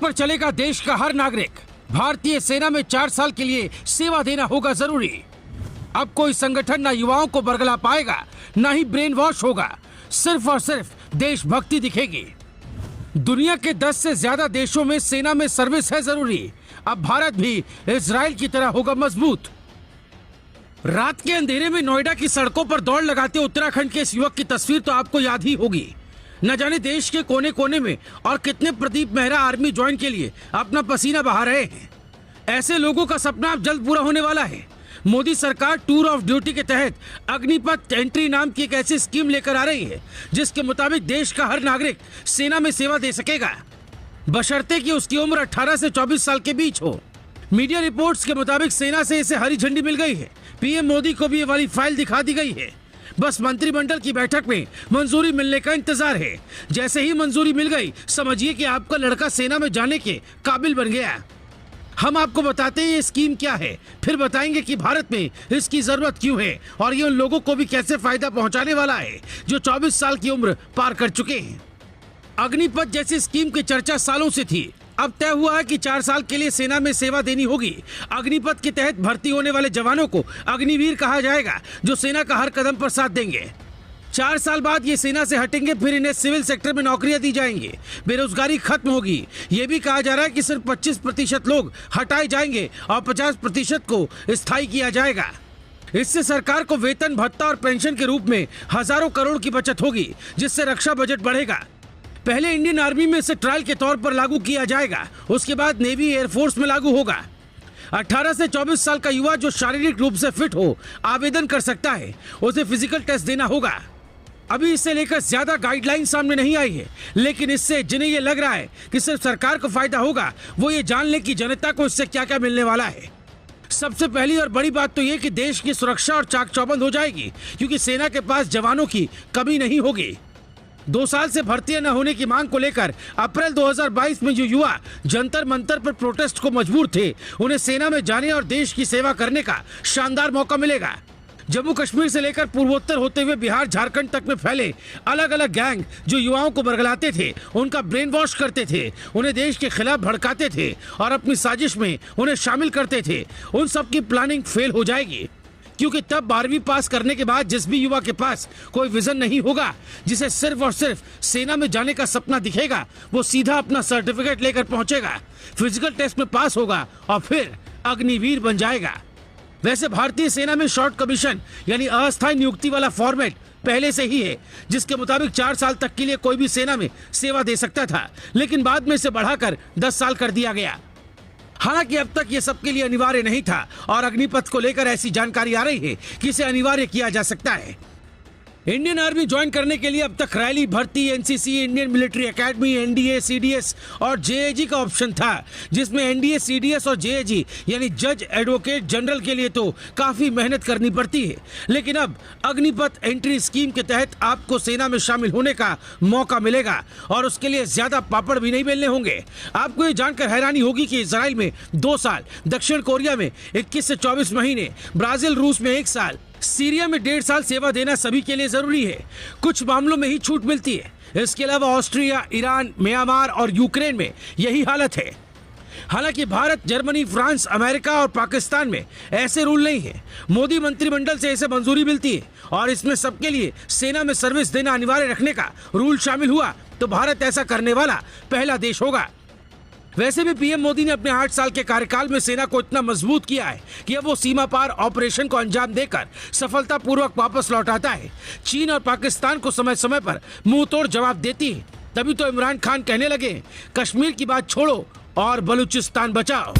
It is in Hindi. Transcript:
पर चलेगा देश का हर नागरिक। भारतीय सेना में 4 साल के लिए सेवा देना होगा जरूरी। अब कोई संगठन न युवाओं को बरगला पाएगा, न ही ब्रेन वॉश होगा। सिर्फ और सिर्फ देशभक्ति दिखेगी। दुनिया के 10 से ज्यादा देशों में सेना में सर्विस है जरूरी। अब भारत भी इजराइल की तरह होगा मजबूत। रात के अंधेरे में नोएडा की सड़कों पर दौड़ लगाते उत्तराखंड के इस युवक की तस्वीर तो आपको याद ही होगी। न जाने देश के कोने कोने में और कितने प्रदीप मेहरा आर्मी ज्वाइन के लिए अपना पसीना बहा रहे हैं। ऐसे लोगों का सपना अब जल्द पूरा होने वाला है। मोदी सरकार टूर ऑफ ड्यूटी के तहत अग्निपथ एंट्री नाम की एक ऐसी स्कीम लेकर आ रही है जिसके मुताबिक देश का हर नागरिक सेना में सेवा दे सकेगा, बशर्ते कि उसकी उम्र 18 से 24 साल के बीच हो। मीडिया रिपोर्ट्स के मुताबिक सेना से इसे हरी झंडी मिल गई है। पीएम मोदी को भी ये वाली फाइल दिखा दी गई है। बस मंत्रिमंडल की बैठक में मंजूरी मिलने का इंतजार है। जैसे ही मंजूरी मिल गई, समझिए कि आपका लड़का सेना में जाने के काबिल बन गया। हम आपको बताते हैं ये स्कीम क्या है, फिर बताएंगे कि भारत में इसकी जरूरत क्यों है और ये उन लोगों को भी कैसे फायदा पहुंचाने वाला है जो 24 साल की उम्र पार कर चुके हैं। अग्निपथ जैसी स्कीम की चर्चा सालों से थी। अब तय हुआ है कि 4 साल के लिए सेना में सेवा देनी होगी। अग्निपथ के तहत भर्ती होने वाले जवानों को अग्निवीर कहा जाएगा, जो सेना का हर कदम पर साथ देंगे। 4 साल बाद ये सेना से हटेंगे, फिर इन्हें सिविल सेक्टर में नौकरियां दी जाएंगी। बेरोजगारी खत्म होगी। ये भी कहा जा रहा है कि सिर्फ 25% लोग हटाए जाएंगे और 50% को स्थायी किया जाएगा। इससे सरकार को वेतन, भत्ता और पेंशन के रूप में हजारों करोड़ की बचत होगी, जिससे रक्षा बजट बढ़ेगा। पहले इंडियन आर्मी में इसे ट्रायल के तौर पर लागू किया जाएगा, उसके बाद नेवी, एयरफोर्स में लागू होगा। 18 से 24 साल का युवा जो शारीरिक रूप से फिट हो आवेदन कर सकता है। उसे फिजिकल टेस्ट देना होगा। अभी इससे लेकर ज्यादा गाइडलाइन सामने नहीं आई है, लेकिन इससे जिन्हें ये लग रहा है कि सिर्फ सरकार को फायदा होगा, वो ये जान ले कि जनता को इससे क्या क्या मिलने वाला है। सबसे पहली और बड़ी बात तो ये कि देश की सुरक्षा और चाक चौबंद हो जाएगी, क्योंकि सेना के पास जवानों की कमी नहीं होगी। 2 साल से भर्तियां न होने की मांग को लेकर अप्रैल 2022 में जो युवा जंतर मंतर पर प्रोटेस्ट को मजबूर थे, उन्हें सेना में जाने और देश की सेवा करने का शानदार मौका मिलेगा। जम्मू कश्मीर से लेकर पूर्वोत्तर होते हुए बिहार, झारखंड तक में फैले अलग अलग गैंग जो युवाओं को बरगलाते थे, उनका ब्रेन वॉश करते थे, उन्हें देश के खिलाफ भड़काते थे और अपनी साजिश में उन्हें शामिल करते थे, उन सब की प्लानिंग फेल हो जाएगी। क्योंकि तब 12वीं पास करने के बाद जिस भी युवा के पास कोई विजन नहीं होगा, जिसे सिर्फ और सिर्फ सेना में जाने का सपना दिखेगा, वो सीधा अपना सर्टिफिकेट लेकर पहुंचेगा, फिजिकल टेस्ट में पास होगा और फिर अग्निवीर बन जाएगा। वैसे भारतीय सेना में शॉर्ट कमीशन यानी अस्थायी नियुक्ति वाला फॉर्मेट पहले से ही है, जिसके मुताबिक 4 साल तक के लिए कोई भी सेना में सेवा दे सकता था, लेकिन बाद में इसे बढ़ाकर 10 साल कर दिया गया। हालांकि अब तक ये सबके लिए अनिवार्य नहीं था और अग्निपथ को लेकर ऐसी जानकारी आ रही है कि इसे अनिवार्य किया जा सकता है। इंडियन आर्मी ज्वाइन करने के लिए अब तक रैली, भर्ती, NCC, Indian military academy, NDA, CDS और जेएजी का ऑप्शन था, जिसमें एनडीए, सीडीएस और जेएजी यानी जज एडवोकेट जनरल के लिए तो काफी मेहनत करनी पड़ती है। लेकिन अब अग्निपथ एंट्री स्कीम के तहत आपको सेना में शामिल होने का मौका मिलेगा और उसके लिए ज्यादा पापड़ भी नहीं बेलने होंगे। आपको ये जानकर हैरानी होगी कि इजराइल में 2 साल, दक्षिण कोरिया में 21 से 24 महीने, ब्राजील, रूस में 1 साल, सीरिया में 1.5 साल सेवा देना सभी के लिए जरूरी है। कुछ मामलों में ही छूट मिलती है। इसके अलावा ऑस्ट्रिया, ईरान, म्यांमार और यूक्रेन में यही हालत है। हालांकि भारत, जर्मनी, फ्रांस, अमेरिका और पाकिस्तान में ऐसे रूल नहीं है। मोदी मंत्रिमंडल से इसे मंजूरी मिलती है और इसमें सबके लिए सेना में सर्विस देना अनिवार्य रखने का रूल शामिल हुआ तो भारत ऐसा करने वाला पहला देश होगा। वैसे भी पीएम मोदी ने अपने 8 साल के कार्यकाल में सेना को इतना मजबूत किया है कि अब वो सीमा पार ऑपरेशन को अंजाम देकर सफलतापूर्वक वापस लौटाता है। चीन और पाकिस्तान को समय समय पर मुंह तोड़ जवाब देती है। तभी तो इमरान खान कहने लगे, कश्मीर की बात छोड़ो और बलूचिस्तान बचाओ।